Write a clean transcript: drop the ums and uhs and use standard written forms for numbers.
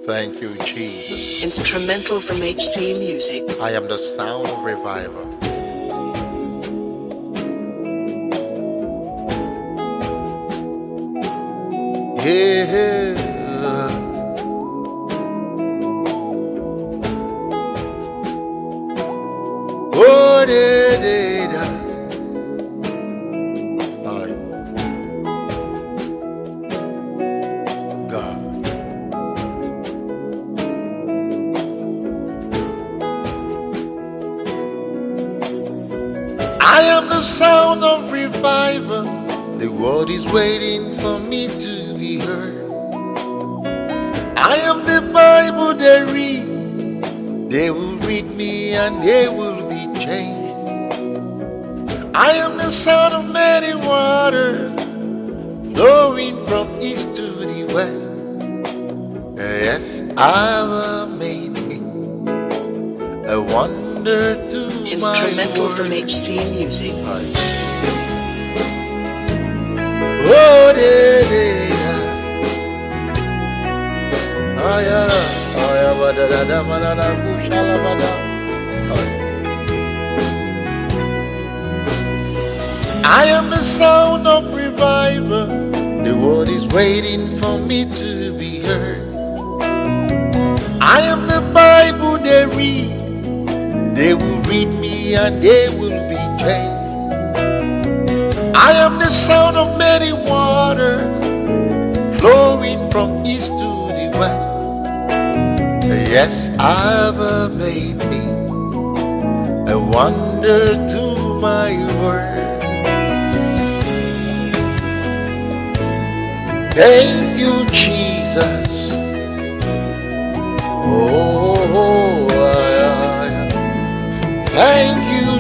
Thank you, Jesus. Instrumental from HC Music. I am the sound of revival. Yeah. Oh, da. My God. I am the sound of revival. The world is waiting for me to be heard. I am the Bible they read. They will read me and they will be changed. I am the sound of many waters flowing from east to the west. Yes, Abba made me a wonder to Instrumental my from world. HC Music. Oh, da. Aya, aya, bada, da, da, bada, da, bushala, bada. I am the sound of revival. The world is waiting for me to be heard. I am the Bible they read. They will read me and they will be changed. I am the sound of many waters flowing from east to the west. Yes, Abba made me a wonder to my world. Thank you, Jesus. Oh, thank you,